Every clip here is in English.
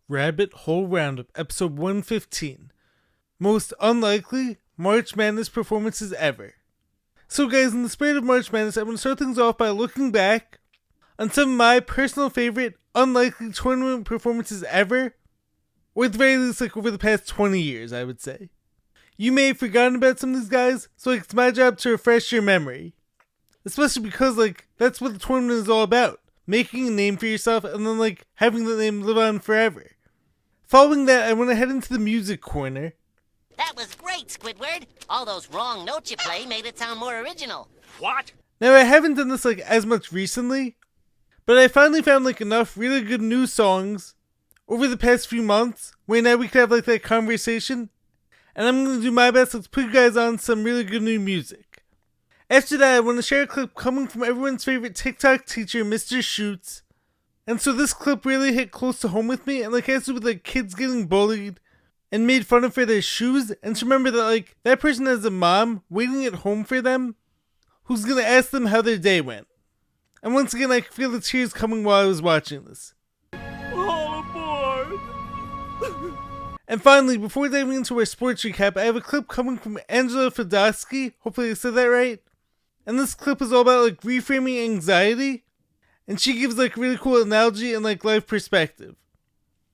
Rabbit Hole Roundup, episode 115. Most unlikely March Madness performances ever. So guys, in the spirit of March Madness, I'm going to start things off by looking back on some of my personal favorite unlikely tournament performances ever, or at the very least like over the past 20 years, I would say. You may have forgotten about some of these guys, so it's my job to refresh your memory. Especially because that's what the tournament is all about. Making a name for yourself and then having the name live on forever. Following that, I want to head into the music corner. That was great, Squidward. All those wrong notes you play made it sound more original. What? Now, I haven't done this as much recently, but I finally found enough really good new songs over the past few months where now we could have that conversation, and I'm going to do my best to put you guys on some really good new music. After that, I want to share a clip coming from everyone's favorite TikTok teacher, Mr. Shoots. And so this clip really hit close to home with me, and has to do with kids getting bullied and made fun of for their shoes, and to remember that that person has a mom waiting at home for them who's gonna ask them how their day went. And once again, I could feel the tears coming while I was watching this. All aboard! And finally, before diving into our sports recap, I have a clip coming from Angelica Fedosky, hopefully I said that right. And this clip is all about reframing anxiety, and she gives a really cool analogy and life perspective.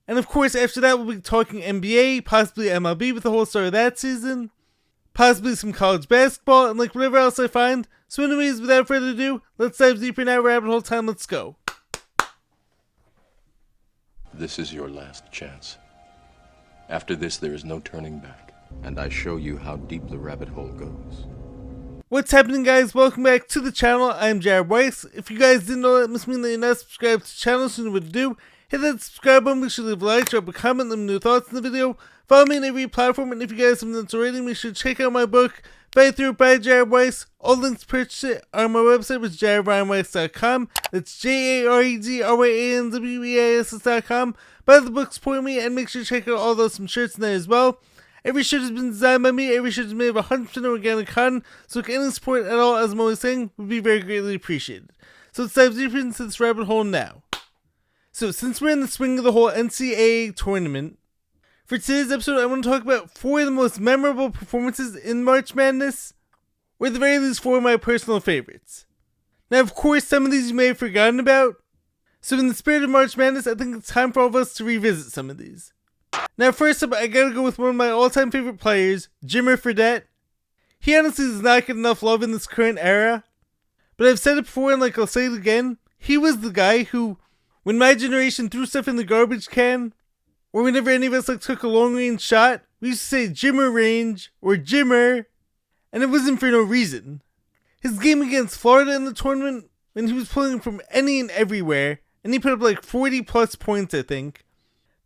And of course, after that, we'll be talking NBA, possibly MLB with the whole start of that season, possibly some college basketball, and whatever else I find. So anyways, without further ado, let's dive deeper now. Rabbit hole time, let's go. This is your last chance. After this, there is no turning back. And I show you how deep the rabbit hole goes. What's happening, guys? Welcome back to the channel. I'm Jared Weiss. If you guys didn't know, that must mean that you're not subscribed to the channel, so you know what to do. Hit that subscribe button, make sure to leave a like, drop a comment, let me know your thoughts in the video. Follow me on every platform, and if you guys haven't done so already, make sure to check out my book, Fight Through It by Jared Weiss. All links to purchase it are on my website, which is jaredryanweiss.com. That's JAREDRYANWEISS.com. Buy the book, support me, and make sure to check out all those some shirts in there as well. Every shirt has been designed by me, every shirt is made of 100% organic cotton, so any support at all, as I'm always saying, would be very greatly appreciated. So let's dive deeper into this rabbit hole now. So since we're in the swing of the whole NCAA tournament, for today's episode I want to talk about 4 of the most memorable performances in March Madness, or at the very least 4 of my personal favorites. Now of course some of these you may have forgotten about, so in the spirit of March Madness I think it's time for all of us to revisit some of these. Now first up, I gotta go with one of my all-time favorite players, Jimmer Fredette. He honestly does not get enough love in this current era, but I've said it before and I'll say it again, he was the guy who, when my generation threw stuff in the garbage can, or whenever any of us took a long-range shot, we used to say Jimmer range, or Jimmer, and it wasn't for no reason. His game against Florida in the tournament, when he was pulling from any and everywhere, and he put up 40 plus points I think,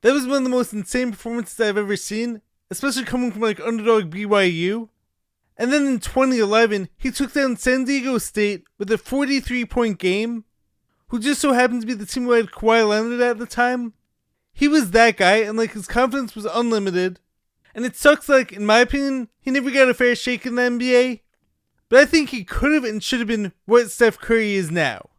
that was one of the most insane performances I've ever seen, especially coming from underdog BYU. And then in 2011, he took down San Diego State with a 43-point game, who just so happened to be the team who had Kawhi Leonard at the time. He was that guy, and his confidence was unlimited. And it sucks in my opinion, he never got a fair shake in the NBA. But I think he could have and should have been what Steph Curry is now.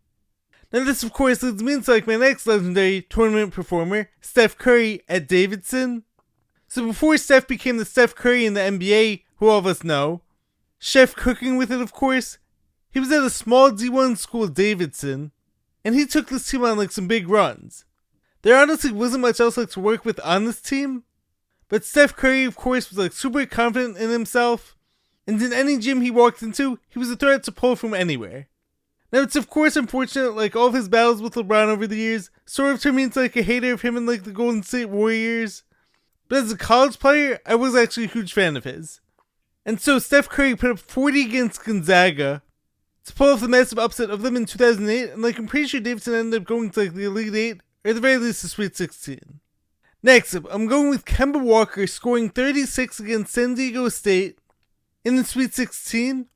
Now this of course leads me into my next legendary tournament performer, Steph Curry at Davidson. So before Steph became the Steph Curry in the NBA, who all of us know, chef cooking with it of course, he was at a small D1 school, Davidson, and he took this team on some big runs. There honestly wasn't much else to work with on this team, but Steph Curry of course was super confident in himself, and in any gym he walked into, he was a threat to pull from anywhere. Now it's of course unfortunate all of his battles with LeBron over the years sort of turned me into a hater of him and the Golden State Warriors, but as a college player, I was actually a huge fan of his. And so Steph Curry put up 40 against Gonzaga to pull off the massive upset of them in 2008, and I'm pretty sure Davidson ended up going to the Elite 8, or at the very least the Sweet 16. Next up, I'm going with Kemba Walker scoring 36 against San Diego State in the Sweet 16.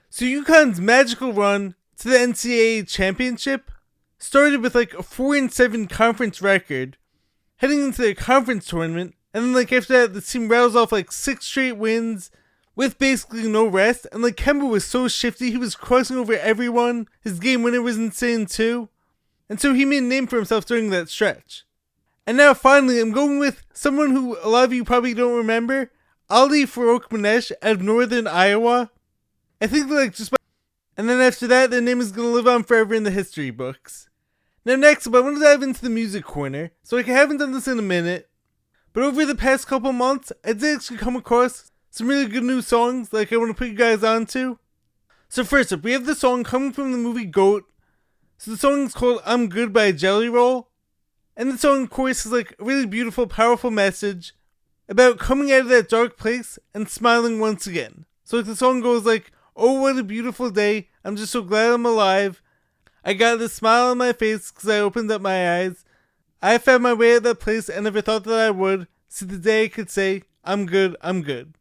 So UConn's magical run to the NCAA championship started with a 4-7 conference record, heading into their conference tournament, and then after that the team rattles off 6 straight wins with basically no rest, and Kemba was so shifty, he was crossing over everyone, his game winner was insane too, and so he made a name for himself during that stretch. And now finally, I'm going with someone who a lot of you probably don't remember, Ali Farokhmanesh out of northern Iowa. I think and then after that, their name is going to live on forever in the history books. Now next up, I want to dive into the music corner. So I haven't done this in a minute, but over the past couple months, I did actually come across some really good new songs I want to put you guys onto. So first up, we have the song coming from the movie Goat. So the song is called I'm Good by Jelly Roll. And the song, of course, is a really beautiful, powerful message about coming out of that dark place and smiling once again. So the song goes oh, what a beautiful day. I'm just so glad I'm alive. I got this smile on my face because I opened up my eyes. I found my way at that place and never thought that I would. See the day I could say, I'm good, I'm good.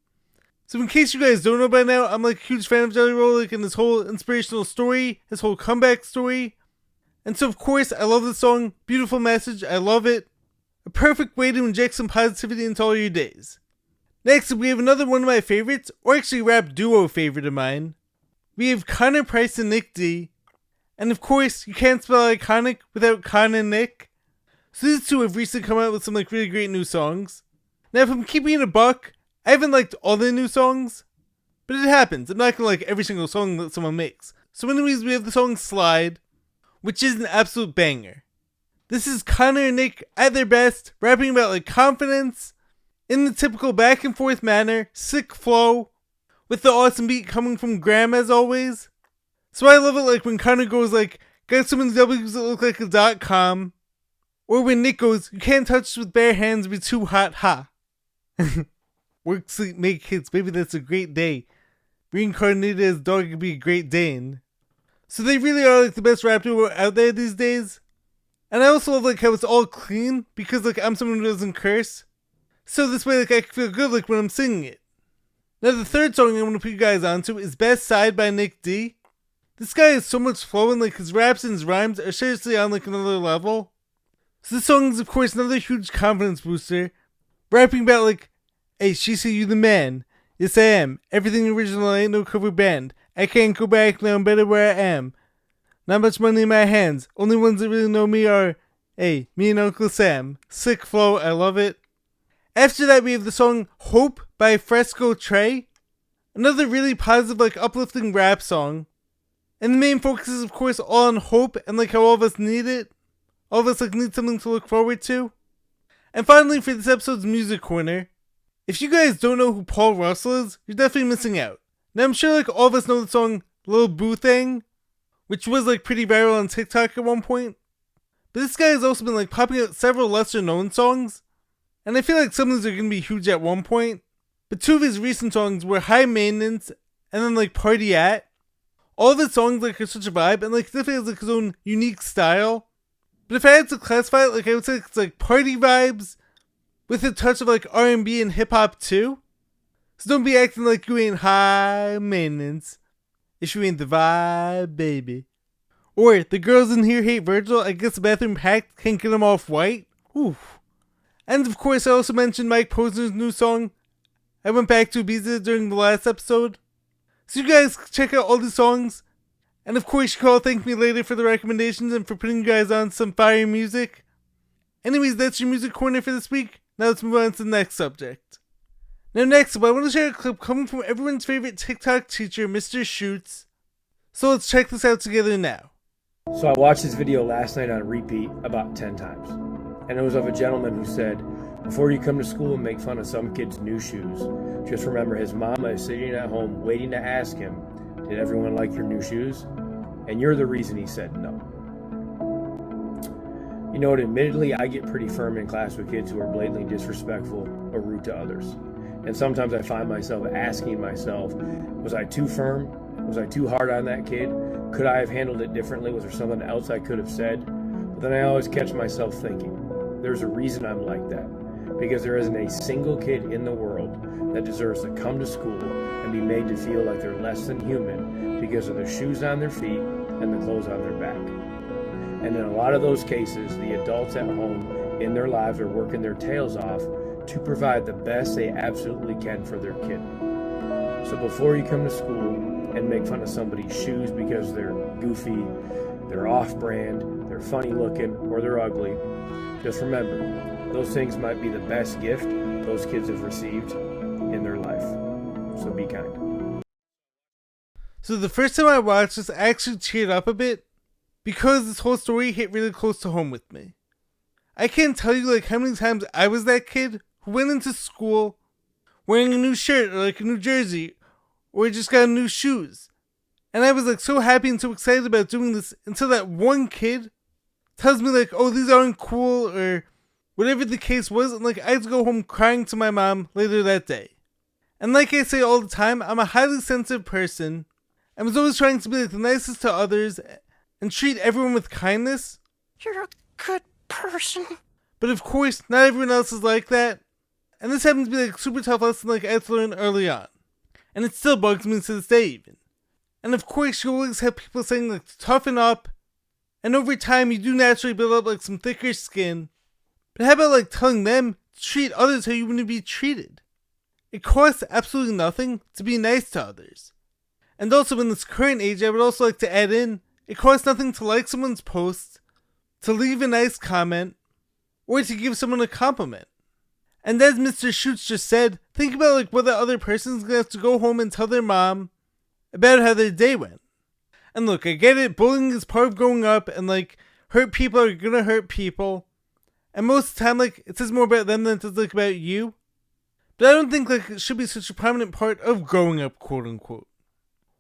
So in case you guys don't know by now, I'm a huge fan of Jelly Roll, and this whole inspirational story, his whole comeback story. And so of course, I love the song, beautiful message, I love it. A perfect way to inject some positivity into all your days. Next, we have another one of my favorites, or actually a rap duo favorite of mine. We have Connor Price and Nick D. And of course, you can't spell iconic without Con and Nick. So these two have recently come out with some really great new songs. Now if I'm keeping it a buck, I haven't liked all their new songs, but it happens. I'm not gonna like every single song that someone makes. So anyways, we have the song Slide, which is an absolute banger. This is Connor and Nick at their best, rapping about confidence, in the typical back and forth manner, sick flow, with the awesome beat coming from Graham as always. So I love it when Connor goes got so many W's that look like a .com, or when Nick goes, you can't touch with bare hands, be too hot, ha. Work, sleep, make hits, maybe that's a great day. Reincarnated as dog could be a great Dane. So they really are the best rap duo out there these days. And I also love how it's all clean, because I'm someone who doesn't curse. So this way I can feel good when I'm singing it. Now the third song I want to put you guys onto is Best Side by Nick D. This guy has so much flow and his raps and his rhymes are seriously on another level. So this song is of course another huge confidence booster. Rapping about hey, she say you the man. Yes I am. Everything original, I ain't no cover band. I can't go back now, I'm better where I am. Not much money in my hands. Only ones that really know me are, hey, me and Uncle Sam. Sick flow, I love it. After that we have the song Hope by Fresco Trey. Another really positive, uplifting rap song. And the main focus is of course all on hope and how all of us need it. All of us need something to look forward to. And finally for this episode's music corner, if you guys don't know who Paul Russell is, you're definitely missing out. Now I'm sure all of us know the song Lil Boo Thing, which was pretty viral on TikTok at one point. But this guy has also been popping out several lesser known songs, and I feel some of these are going to be huge at one point. But two of his recent songs were High Maintenance and then Party At. All of his songs are such a vibe, and definitely has his own unique style. But if I had to classify it, I would say it's party vibes with a touch of R&B and hip hop too. So don't be acting like you ain't high maintenance if you ain't the vibe, baby. Or the girls in here hate Virgil. I guess the bathroom packed, can't get them off white. Oof. And of course, I also mentioned Mike Posner's new song. I went back to Ibiza during the last episode. So you guys check out all the songs. And of course, you can all thank me later for the recommendations and for putting you guys on some fire music. Anyways, that's your music corner for this week. Now let's move on to the next subject. Now next up, I want to share a clip coming from everyone's favorite TikTok teacher, Mr. Shoots. So let's check this out together now. So I watched this video last night on repeat about 10 times. And it was of a gentleman who said, before you come to school and make fun of some kid's new shoes, just remember his mama is sitting at home waiting to ask him, did everyone like your new shoes? And you're the reason he said no. You know what, admittedly, I get pretty firm in class with kids who are blatantly disrespectful or rude to others. And sometimes I find myself asking myself, was I too firm? Was I too hard on that kid? Could I have handled it differently? Was there something else I could have said? But then I always catch myself thinking, there's a reason I'm like that. Because there isn't a single kid in the world that deserves to come to school and be made to feel like they're less than human because of the shoes on their feet and the clothes on their back. And in a lot of those cases, the adults at home in their lives are working their tails off to provide the best they absolutely can for their kid. So before you come to school and make fun of somebody's shoes because they're goofy, they're off-brand, they're funny looking, or they're ugly, Just remember, those things might be the best gift those kids have received in their life. So be kind. So the first time I watched this, I actually teared up a bit because this whole story hit really close to home with me. I can't tell you like how many times I was that kid who went into school wearing a new shirt or like a new jersey or just got new shoes. And I was like so happy and so excited about doing this until that one kid tells me like, oh, these aren't cool or whatever the case was. And like I had to go home crying to my mom later that day. And like I say all the time, I'm a highly sensitive person and was always trying to be like the nicest to others and treat everyone with kindness. You're a good person. But of course, not everyone else is like that. And this happened to be like a super tough lesson like I had to learn early on. And it still bugs me to this day even. And of course, you always have people saying like to toughen up. And over time, you do naturally build up like some thicker skin. But how about like telling them to treat others how you want to be treated? It costs absolutely nothing to be nice to others. And also in this current age, I would also like to add in, it costs nothing to like someone's post, to leave a nice comment, or to give someone a compliment. And as Mr. Schutz just said, think about like what the other person's gonna have to go home and tell their mom about how their day went. And look, I get it, bullying is part of growing up, and like hurt people are gonna hurt people. And most of the time, like it says more about them than it does like about you. But I don't think like it should be such a prominent part of growing up, quote unquote.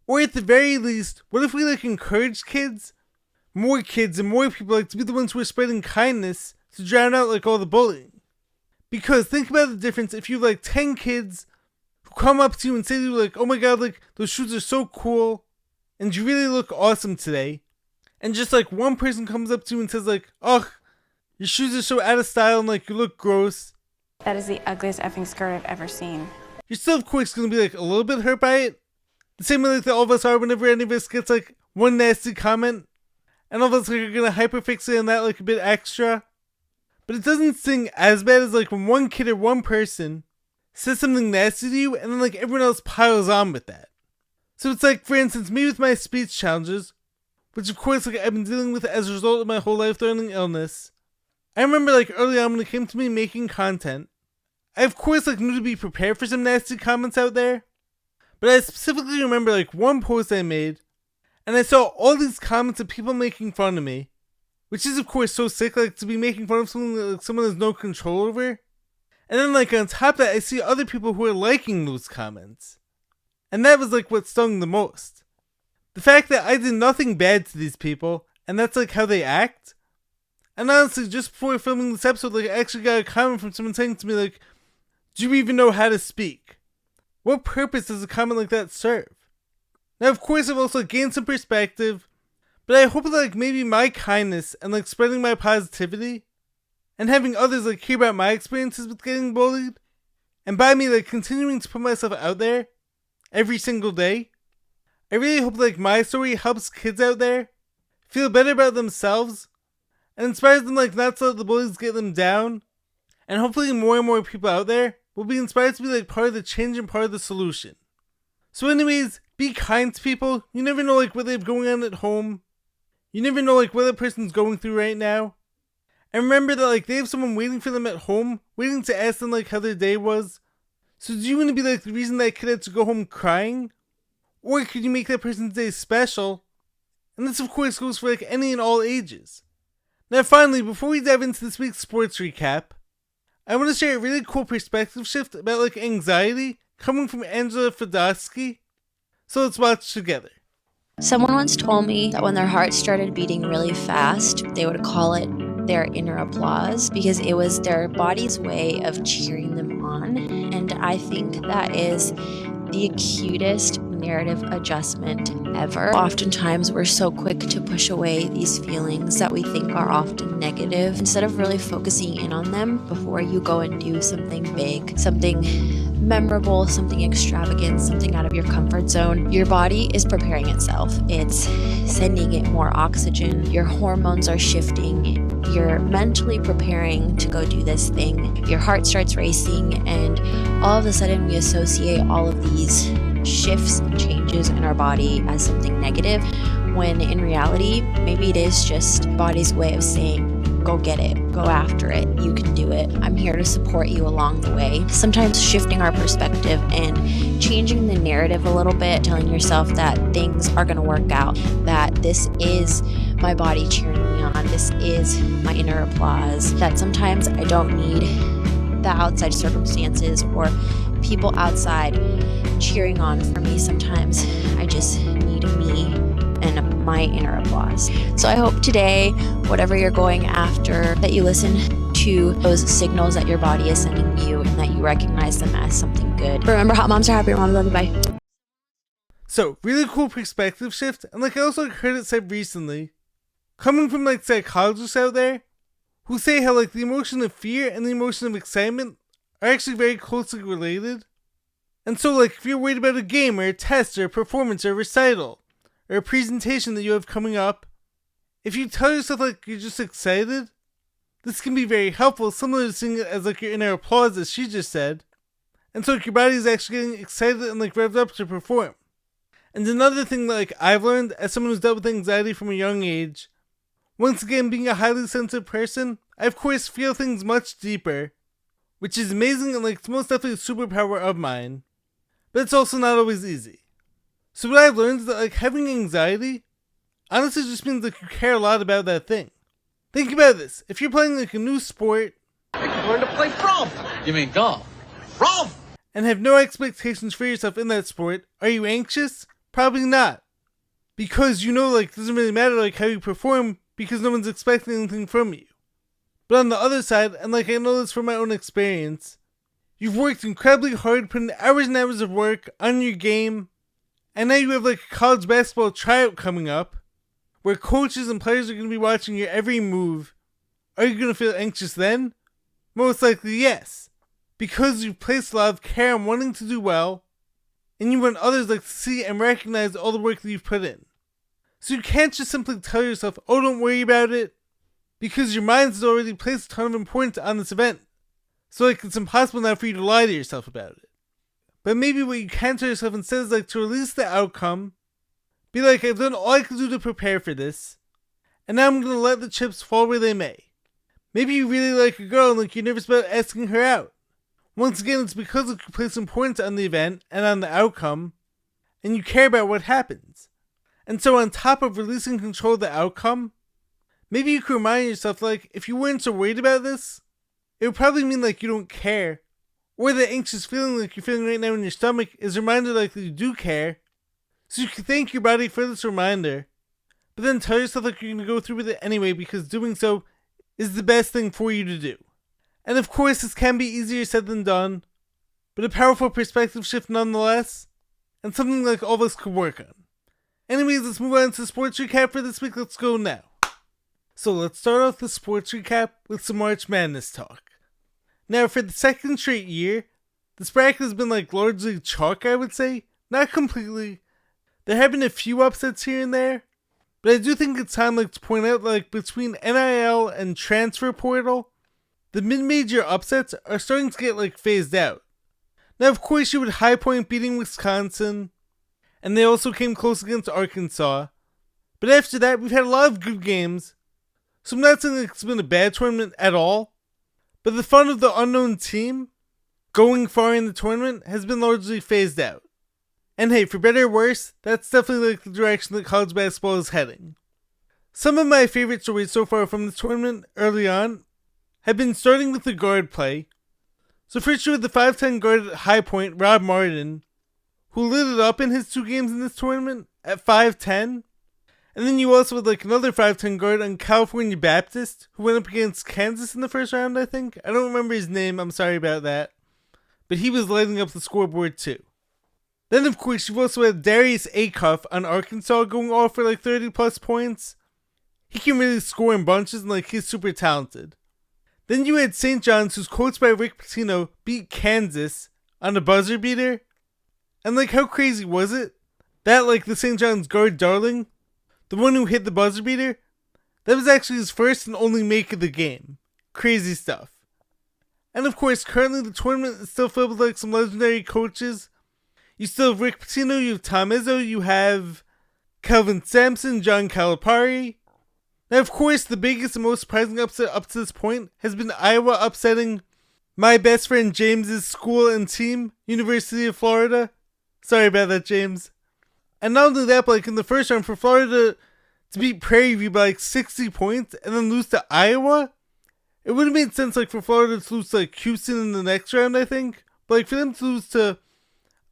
Or at the very least, what if we like encourage kids, more kids and more people like to be the ones who are spreading kindness to drown out like all the bullying? Because think about the difference if you have like 10 kids who come up to you and say to you like, oh my god, like those shoes are so cool and you really look awesome today. And just like one person comes up to you and says like, oh, your shoes are so out of style and like you look gross. That is the ugliest effing skirt I've ever seen. You're still of course going to be like a little bit hurt by it. The same way like that all of us are whenever any of us gets like one nasty comment. And all of us like, are going to hyperfixate on that like a bit extra. But it doesn't sting as bad as like when one kid or one person says something nasty to you and then like everyone else piles on with that. So it's like, for instance, me with my speech challenges, which of course like I've been dealing with as a result of my whole life-threatening illness. I remember like early on when it came to me making content, I of course like knew to be prepared for some nasty comments out there. But I specifically remember like one post I made, and I saw all these comments of people making fun of me, which is of course so sick, like to be making fun of something that like, someone has no control over. And then like on top of that, I see other people who are liking those comments. And that was like what stung the most. The fact that I did nothing bad to these people, and that's like how they act. And honestly, just before filming this episode, like I actually got a comment from someone saying to me like, do you even know how to speak? What purpose does a comment like that serve? Now of course I've also gained some perspective, but I hope that like maybe my kindness and like spreading my positivity and having others like hear about my experiences with getting bullied, and by me like continuing to put myself out there every single day, I really hope like my story helps kids out there feel better about themselves and inspires them like not to let the bullies get them down, and hopefully more and more people out there will be inspired to be like part of the change and part of the solution. So anyways, be kind to people. You never know like what they have going on at home. You never know like what a person's going through right now. And remember that like they have someone waiting for them at home, waiting to ask them like how their day was. So do you want to be like the reason that kid had to go home crying? Or could you make that person's day special? And this of course goes for like any and all ages. Now finally, before we dive into this week's sports recap, I want to share a really cool perspective shift about like anxiety coming from Angelica Fedosky. So let's watch together. Someone once told me that when their heart started beating really fast, they would call it their inner applause because it was their body's way of cheering them on. And I think that is the acutest narrative adjustment ever. Oftentimes we're so quick to push away these feelings that we think are often negative instead of really focusing in on them before you go and do something big, something memorable, something extravagant, something out of your comfort zone. Your body is preparing itself. It's sending it more oxygen. Your hormones are shifting. You're mentally preparing to go do this thing. Your heart starts racing, and all of a sudden we associate all of these shifts and changes in our body as something negative, when in reality, maybe it is just body's way of saying, go get it. Go after it. You can do it. I'm here to support you along the way. Sometimes shifting our perspective and changing the narrative a little bit, telling yourself that things are going to work out, that this is my body cheering me on, this is my inner applause, that sometimes I don't need the outside circumstances or people outside cheering on for me. Sometimes I just need me and my inner applause. So I hope today, whatever you're going after, that you listen to those signals that your body is sending you and that you recognize them as something good. Remember, hot moms are happier moms. Love you, bye. So, really cool perspective shift, and I also heard it said recently, coming from psychologists out there, who say how the emotion of fear and the emotion of excitement are actually very closely related. And so if you're worried about a game or a test or a performance or a recital or a presentation that you have coming up, if you tell yourself you're just excited, this can be very helpful, similar to seeing it as your inner applause, as she just said. And so your body is actually getting excited and revved up to perform. And another thing that I've learned as someone who's dealt with anxiety from a young age, once again being a highly sensitive person, I of course feel things much deeper, which is amazing and it's most definitely a superpower of mine. But it's also not always easy. So what I've learned is that having anxiety honestly just means you care a lot about that thing. Think about this. If you're playing a new sport, Learn to play golf. You mean golf? Golf! and have no expectations for yourself in that sport, are you anxious? Probably not. Because it doesn't really matter how you perform because no one's expecting anything from you. But on the other side, and I know this from my own experience, you've worked incredibly hard, put in hours and hours of work on your game, and now you have a college basketball tryout coming up, where coaches and players are going to be watching your every move. Are you going to feel anxious then? Most likely yes. Because you've placed a lot of care on wanting to do well, and you want others to see and recognize all the work that you've put in. So you can't just simply tell yourself, oh, don't worry about it, because your mind has already placed a ton of importance on this event. So it's impossible now for you to lie to yourself about it. But maybe what you can tell yourself instead is to release the outcome, be I've done all I could do to prepare for this, and now I'm going to let the chips fall where they may. Maybe you really like a girl and you're nervous about asking her out. Once again, it's because you place importance on the event and on the outcome, and you care about what happens. And so on top of releasing control of the outcome, maybe you can remind yourself if you weren't so worried about this, it would probably mean you don't care. Or the anxious feeling you're feeling right now in your stomach is a reminder that you do care. So you can thank your body for this reminder, but then tell yourself you're going to go through with it anyway because doing so is the best thing for you to do. And of course this can be easier said than done, but a powerful perspective shift nonetheless, and something all of us could work on. Anyways, let's move on to the sports recap for this week. Let's go now. So let's start off the sports recap with some March Madness talk. Now for the second straight year, this bracket has been largely chalk, I would say. Not completely. There have been a few upsets here and there, but I do think it's time to point out between NIL and transfer portal, the mid-major upsets are starting to get phased out. Now of course you had High Point beating Wisconsin, and they also came close against Arkansas, but after that we've had a lot of good games, so I'm not saying it's been a bad tournament at all, but the fun of the unknown team going far in the tournament has been largely phased out. And hey, for better or worse, that's definitely the direction that college basketball is heading. Some of my favorite stories so far from the tournament early on have been starting with the guard play. So first you had the 5'10 guard at High Point, Rob Martin, who lit it up in his 2 games in this tournament at 5'10. And then you also had another 5'10 guard on California Baptist, who went up against Kansas in the first round, I think. I don't remember his name, I'm sorry about that. But he was lighting up the scoreboard too. Then of course you've also had Darius Acuff on Arkansas going off for 30 plus points. He can really score in bunches and he's super talented. Then you had St. John's, who's coached by Rick Pitino, beat Kansas on a buzzer beater. And how crazy was it? That the St. John's guard darling, the one who hit the buzzer beater, that was actually his first and only make of the game. Crazy stuff. And of course currently the tournament is still filled with some legendary coaches. You still have Rick Pitino, you have Tom Izzo, you have Kelvin Sampson, John Calipari. Now, of course, the biggest and most surprising upset up to this point has been Iowa upsetting my best friend James's school and team, University of Florida. Sorry about that, James. And not only that, but like in the first round, for Florida to beat Prairie View by like 60 points and then lose to Iowa, it would have made sense like for Florida to lose to like Houston in the next round, I think. But like for them to lose to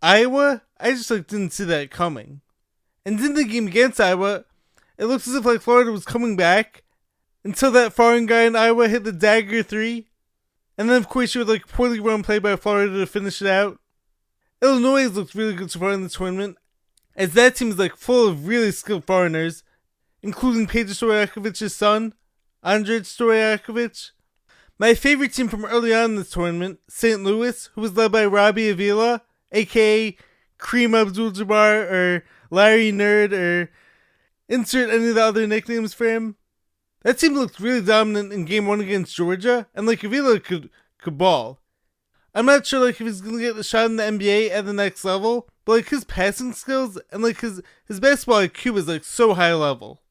Iowa, I just like didn't see that coming. And in the game against Iowa, it looks as if like Florida was coming back until that foreign guy in Iowa hit the dagger 3. And then of course you had like poorly run play by Florida to finish it out. Illinois has looked really good so far in the tournament, as that team is like full of really skilled foreigners, including Pedro Stojakovic's son, Andrej Stojakovic. My favorite team from early on in this tournament, St. Louis, who was led by Robbie Avila, aka Kareem Abdul-Jabbar or Larry Nerd or insert any of the other nicknames for him. That team looked really dominant in game 1 against Georgia, and like Avila could ball. I'm not sure like if he's gonna get the shot in the NBA at the next level, but like his passing skills and like his basketball IQ is like so high level.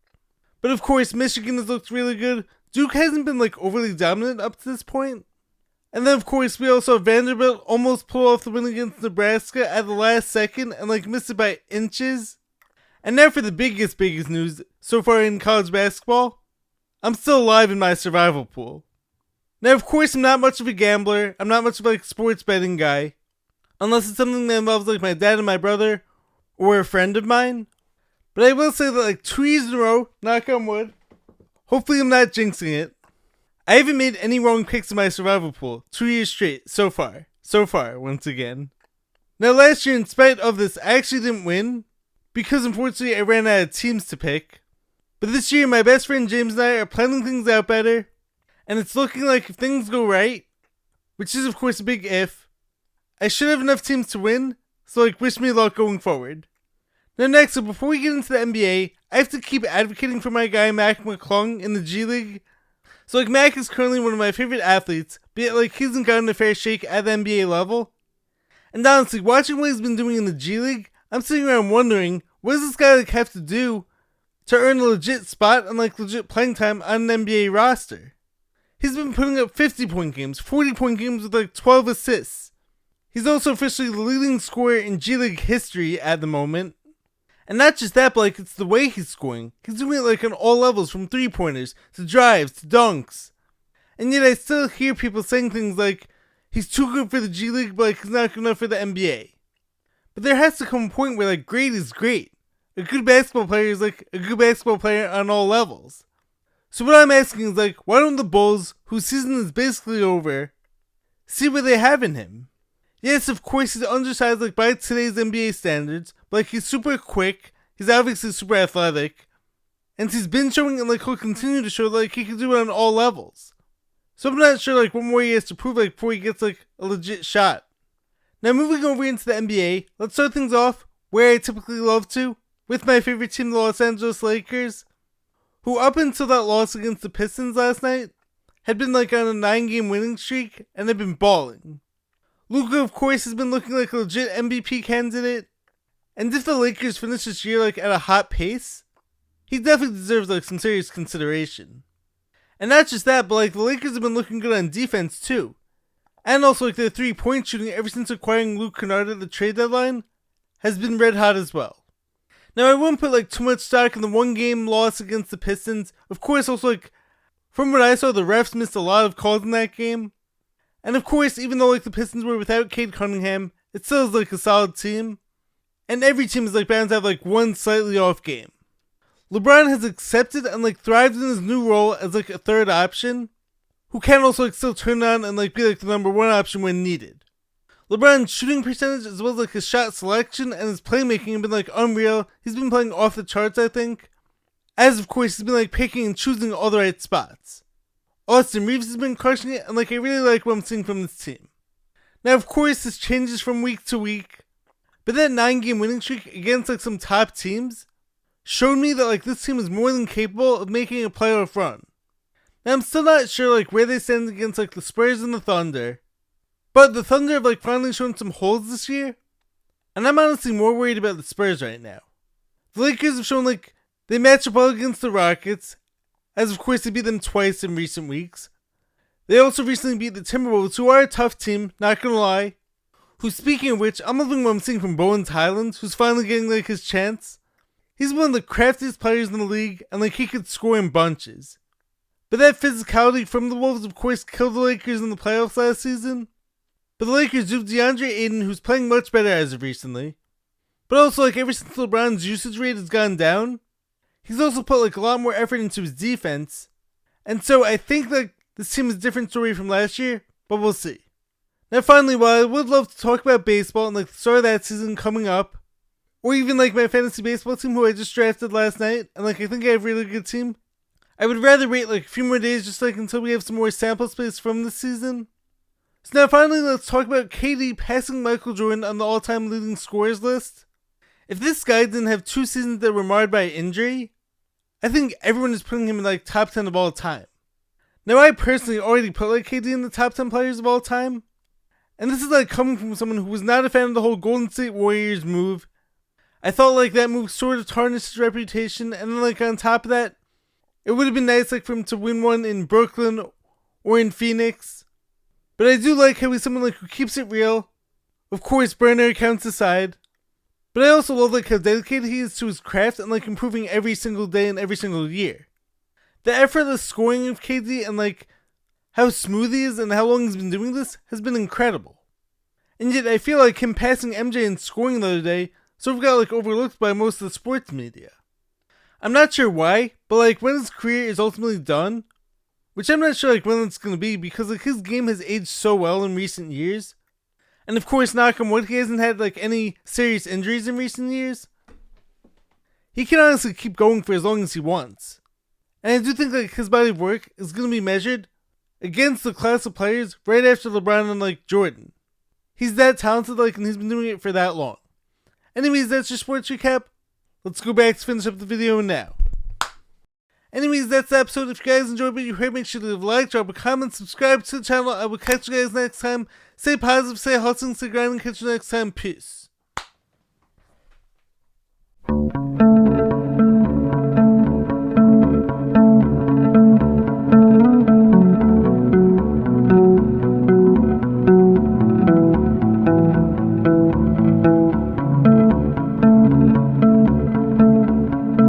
But of course, Michigan has looked really good. Duke hasn't been like overly dominant up to this point. And then of course we also have Vanderbilt almost pull off the win against Nebraska at the last second and like missed it by inches. And now for the biggest news so far in college basketball. I'm still alive in my survival pool. Now of course I'm not much of a gambler. I'm not much of like a sports betting guy. Unless it's something that involves like my dad and my brother or a friend of mine. But I will say that like 2 years in a row, knock on wood, hopefully I'm not jinxing it, I haven't made any wrong picks in my survival pool 2 years straight so far, once again. Now last year, in spite of this, I actually didn't win, because unfortunately I ran out of teams to pick. But this year, my best friend James and I are planning things out better, and it's looking like if things go right, which is of course a big if, I should have enough teams to win, so like wish me luck going forward. Now next, so before we get into the NBA, I have to keep advocating for my guy Mac McClung in the G League. So like Mac is currently one of my favorite athletes, but yet like he hasn't gotten a fair shake at the NBA level. And honestly, watching what he's been doing in the G League, I'm sitting around wondering, what does this guy like have to do to earn a legit spot and like legit playing time on an NBA roster? He's been putting up 50-point games, 40-point games with like 12 assists. He's also officially the leading scorer in G League history at the moment. And not just that, but like it's the way he's scoring. He's doing it like on all levels, from 3-pointers to drives to dunks. And yet I still hear people saying things like, he's too good for the G League, but like he's not good enough for the NBA. But there has to come a point where like great is great. A good basketball player is like a good basketball player on all levels. So what I'm asking is like, why don't the Bulls, whose season is basically over, see what they have in him? Yes, of course he's undersized like by today's NBA standards, but like he's super quick, he's obviously super athletic, and he's been showing and like he'll continue to show like he can do it on all levels. So I'm not sure like what more he has to prove like before he gets like a legit shot. Now moving over into the NBA, let's start things off where I typically love to, with my favorite team, the Los Angeles Lakers, who up until that loss against the Pistons last night, had been like on a 9-game winning streak and had been balling. Luka, of course, has been looking like a legit MVP candidate, and if the Lakers finish this year like at a hot pace, he definitely deserves like some serious consideration. And not just that, but like the Lakers have been looking good on defense too, and also like their 3-point shooting ever since acquiring Luke Kennard at the trade deadline has been red hot as well. Now I wouldn't put like too much stock in the 1-game loss against the Pistons. Of course, also like from what I saw, the refs missed a lot of calls in that game. And of course, even though like the Pistons were without Cade Cunningham, it still is like a solid team. And every team is like bound to have like one slightly off game. LeBron has accepted and like thrived in his new role as like a third option, who can also like still turn on and like be like the number 1 option when needed. LeBron's shooting percentage as well as like his shot selection and his playmaking have been like unreal. He's been playing off the charts, I think. As of course he's been like picking and choosing all the right spots. Austin Reeves has been crushing it, and like I really like what I'm seeing from this team. Now of course this changes from week to week, but that 9-game winning streak against like some top teams showed me that like this team is more than capable of making a playoff run. Now I'm still not sure like where they stand against like the Spurs and the Thunder, but the Thunder have like finally shown some holes this year, and I'm honestly more worried about the Spurs right now. The Lakers have shown like they match up well against the Rockets, as of course they beat them twice in recent weeks. They also recently beat the Timberwolves, who are a tough team, not gonna lie. Who, speaking of which, I'm loving what I'm seeing from Bowen Highland, who's finally getting like his chance. He's one of the craftiest players in the league, and like he could score in bunches. But that physicality from the Wolves of course killed the Lakers in the playoffs last season. But the Lakers do have DeAndre Ayton, who's playing much better as of recently. But also, like, ever since LeBron's usage rate has gone down, he's also put like a lot more effort into his defense. And so I think that this team is a different story from last year, but we'll see. Now finally, while I would love to talk about baseball and like the start of that season coming up, or even like my fantasy baseball team who I just drafted last night, and like I think I have a really good team, I would rather wait like a few more days just like until we have some more sample space from this season. So now finally let's talk about KD passing Michael Jordan on the all-time leading scorers list. If this guy didn't have 2 seasons that were marred by injury, I think everyone is putting him in like top 10 of all time. Now I personally already put like KD in the top 10 players of all time, and this is like coming from someone who was not a fan of the whole Golden State Warriors move. I thought like that move sort of tarnished his reputation, and then like on top of that, it would have been nice like for him to win one in Brooklyn or in Phoenix. But I do like how he's someone like who keeps it real. Of course, burner accounts aside. But I also love like how dedicated he is to his craft and like improving every single day and every single year. The effortless scoring of KD and like how smooth he is and how long he's been doing this has been incredible. And yet I feel like him passing MJ in scoring the other day sort of got like overlooked by most of the sports media. I'm not sure why, but like when his career is ultimately done, which I'm not sure like when it's going to be because like his game has aged so well in recent years. And of course, knock on wood, he hasn't had like any serious injuries in recent years. He can honestly keep going for as long as he wants. And I do think like his body of work is going to be measured against the class of players right after LeBron and like Jordan. He's that talented like and he's been doing it for that long. Anyways, that's your sports recap. Let's go back to finish up the video now. Anyways, that's the episode. If you guys enjoyed what you heard, make sure to leave a like, drop a comment, subscribe to the channel. I will catch you guys next time. Stay positive, stay hustling, stay grinding, catch you next time. Peace.